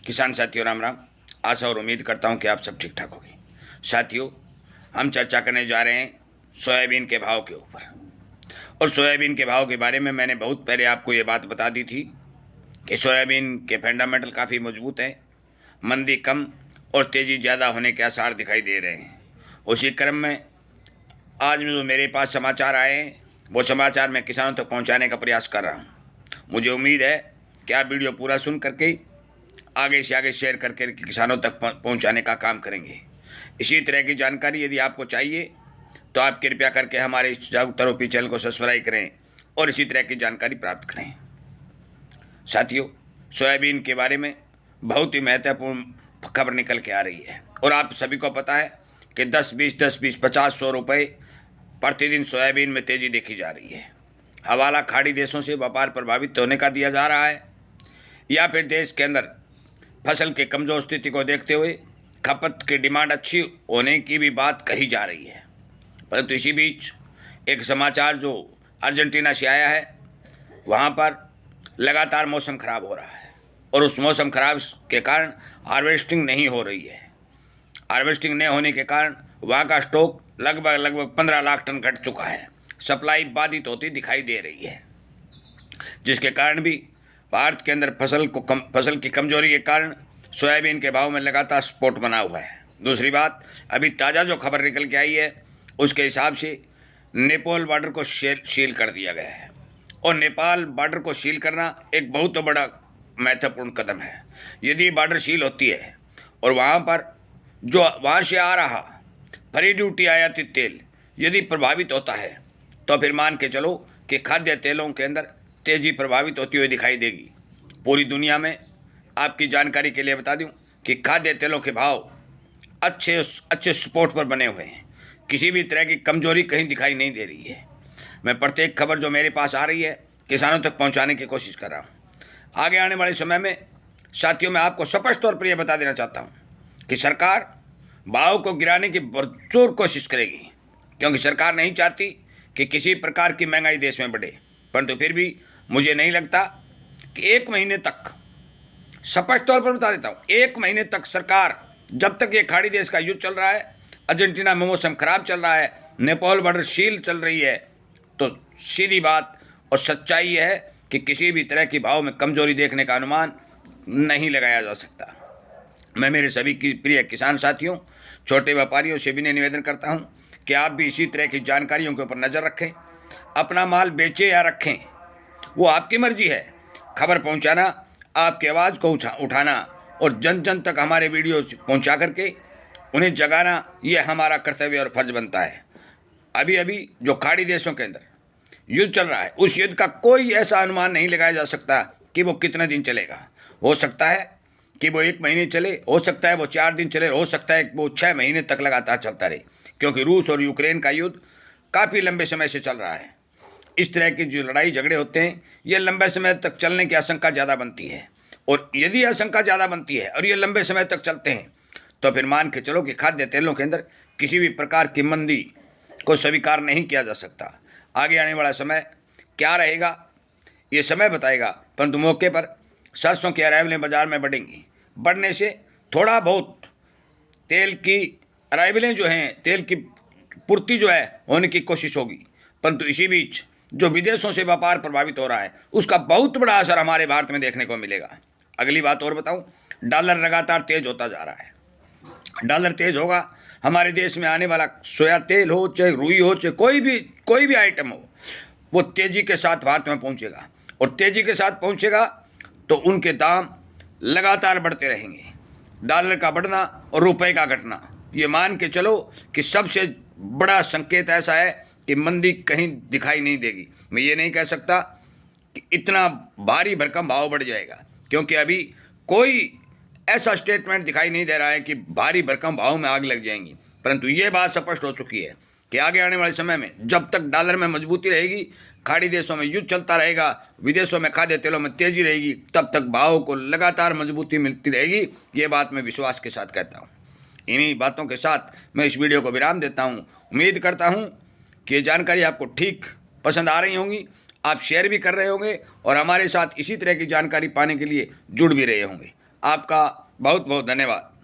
किसान साथियों राम राम। आशा और उम्मीद करता हूं कि आप सब ठीक ठाक होंगे। साथियों, हम चर्चा करने जा रहे हैं सोयाबीन के भाव के ऊपर। और सोयाबीन के भाव के बारे में मैंने बहुत पहले आपको ये बात बता दी थी कि सोयाबीन के फंडामेंटल काफ़ी मजबूत हैं, मंदी कम और तेज़ी ज़्यादा होने के आसार दिखाई दे रहे हैं। उसी क्रम में आज जो मेरे पास समाचार आए हैं वो समाचार मैं किसानों तक पहुंचाने का प्रयास कर रहा हूं। मुझे उम्मीद है कि आप वीडियो पूरा सुन करके आगे से आगे शेयर करके किसानों तक पहुंचाने का काम करेंगे। इसी तरह की जानकारी यदि आपको चाहिए तो आप कृपया करके हमारे इस जागरूकता रूपी चैनल को सब्सक्राइब करें और इसी तरह की जानकारी प्राप्त करें। साथियों, सोयाबीन के बारे में बहुत ही महत्वपूर्ण खबर निकल के आ रही है और आप सभी को पता है कि 10-20, 50-100 रुपये प्रतिदिन सोयाबीन में तेज़ी देखी जा रही है। हवाला खाड़ी देशों से व्यापार प्रभावित होने का दिया जा रहा है या फिर देश के अंदर फसल के कमज़ोर स्थिति को देखते हुए खपत की डिमांड अच्छी होने की भी बात कही जा रही है। परंतु इसी बीच एक समाचार जो अर्जेंटीना से आया है, वहाँ पर लगातार मौसम खराब हो रहा है और उस मौसम खराब के कारण हार्वेस्टिंग नहीं हो रही है। हार्वेस्टिंग नहीं होने के कारण वहाँ का स्टॉक लगभग 15 लाख टन घट चुका है। सप्लाई बाधित होती दिखाई दे रही है, जिसके कारण भी भारत के अंदर फसल की कमजोरी के कारण सोयाबीन के भाव में लगातार स्पोर्ट बना हुआ है। दूसरी बात, अभी ताज़ा जो खबर निकल के आई है उसके हिसाब से नेपाल बॉर्डर को सील कर दिया गया है और नेपाल बॉर्डर को सील करना एक बहुत बड़ा महत्वपूर्ण कदम है। यदि बॉर्डर सील होती है और वहाँ पर जो वहाँ से आ रहा फ्री ड्यूटी आयातित तेल यदि प्रभावित होता है तो फिर मान के चलो कि खाद्य तेलों के अंदर तेज़ी प्रभावित होती हुई दिखाई देगी। पूरी दुनिया में आपकी जानकारी के लिए बता दूं कि खाद्य तेलों के भाव अच्छे सपोर्ट पर बने हुए हैं। किसी भी तरह की कमजोरी कहीं दिखाई नहीं दे रही है। मैं प्रत्येक खबर जो मेरे पास आ रही है किसानों तक पहुंचाने की कोशिश कर रहा हूं। आगे आने वाले समय में साथियों, मैं आपको स्पष्ट तौर पर यह बता देना चाहता हूं कि सरकार भाव को गिराने की भरपूर कोशिश करेगी, क्योंकि सरकार नहीं चाहती कि किसी प्रकार की महंगाई देश में बढ़े। परंतु फिर भी मुझे नहीं लगता कि एक महीने तक, स्पष्ट तौर पर बता देता हूँ, एक महीने तक सरकार, जब तक ये खाड़ी देश का युद्ध चल रहा है, अर्जेंटीना में मौसम खराब चल रहा है, नेपाल बॉर्डर सील चल रही है, तो सीधी बात और सच्चाई है कि किसी भी तरह की भाव में कमजोरी देखने का अनुमान नहीं लगाया जा सकता। मैं मेरे सभी की प्रिय किसान साथियों, छोटे व्यापारियों से भी निवेदन करता हूँ कि आप भी इसी तरह की जानकारियों के ऊपर नज़र रखें। अपना माल बेचें या रखें, वो आपकी मर्जी है। खबर पहुंचाना, आपकी आवाज़ को उठाना और जन जन तक हमारे वीडियो पहुंचा करके उन्हें जगाना, ये हमारा कर्तव्य और फर्ज बनता है। अभी अभी जो खाड़ी देशों के अंदर युद्ध चल रहा है, उस युद्ध का कोई ऐसा अनुमान नहीं लगाया जा सकता कि वो कितने दिन चलेगा। हो सकता है कि वो 1 महीने चले, हो सकता है वो 4 दिन चले, हो सकता है वो 6 महीने तक लगातार चलता रहे, क्योंकि रूस और यूक्रेन का युद्ध काफ़ी लंबे समय से चल रहा है। इस तरह की जो लड़ाई झगड़े होते हैं, ये लंबे समय तक चलने की आशंका ज़्यादा बनती है, और यदि आशंका ज़्यादा बनती है और ये लंबे समय तक चलते हैं तो फिर मान के चलो कि खाद्य तेलों के अंदर किसी भी प्रकार की मंदी को स्वीकार नहीं किया जा सकता। आगे आने वाला समय क्या रहेगा ये समय बताएगा, परंतु मौके पर सरसों की अराइवलें बाज़ार में बढ़ेंगी। बढ़ने से थोड़ा बहुत तेल की अराइवलें जो हैं, तेल की पूर्ति जो है होने की कोशिश होगी, परंतु इसी बीच जो विदेशों से व्यापार प्रभावित हो रहा है उसका बहुत बड़ा असर हमारे भारत में देखने को मिलेगा। अगली बात और बताऊं, डॉलर लगातार तेज होता जा रहा है। डॉलर तेज होगा, हमारे देश में आने वाला सोया तेल हो, चाहे रुई हो, चाहे कोई भी आइटम हो, वो तेज़ी के साथ भारत में पहुंचेगा, और तेज़ी के साथ पहुंचेगा तो उनके दाम लगातार बढ़ते रहेंगे। डॉलर का बढ़ना और रुपए का घटना, ये मान के चलो कि सबसे बड़ा संकेत ऐसा है कि मंदी कहीं दिखाई नहीं देगी। मैं ये नहीं कह सकता कि इतना भारी भरकम भाव बढ़ जाएगा, क्योंकि अभी कोई ऐसा स्टेटमेंट दिखाई नहीं दे रहा है कि भारी भरकम भाव में आग लग जाएंगी। परंतु ये बात स्पष्ट हो चुकी है कि आगे आने वाले समय में जब तक डॉलर में मजबूती रहेगी, खाड़ी देशों में युद्ध चलता रहेगा, विदेशों में खाद्य तेलों में तेजी रहेगी, तब तक भाव को लगातार मजबूती मिलती रहेगी। ये बात मैं विश्वास के साथ कहता हूँ। इन्हीं बातों के साथ मैं इस वीडियो को विराम देता हूँ। उम्मीद करता हूँ कि ये जानकारी आपको ठीक पसंद आ रही होंगी, आप शेयर भी कर रहे होंगे और हमारे साथ इसी तरह की जानकारी पाने के लिए जुड़ भी रहे होंगे। आपका बहुत बहुत धन्यवाद।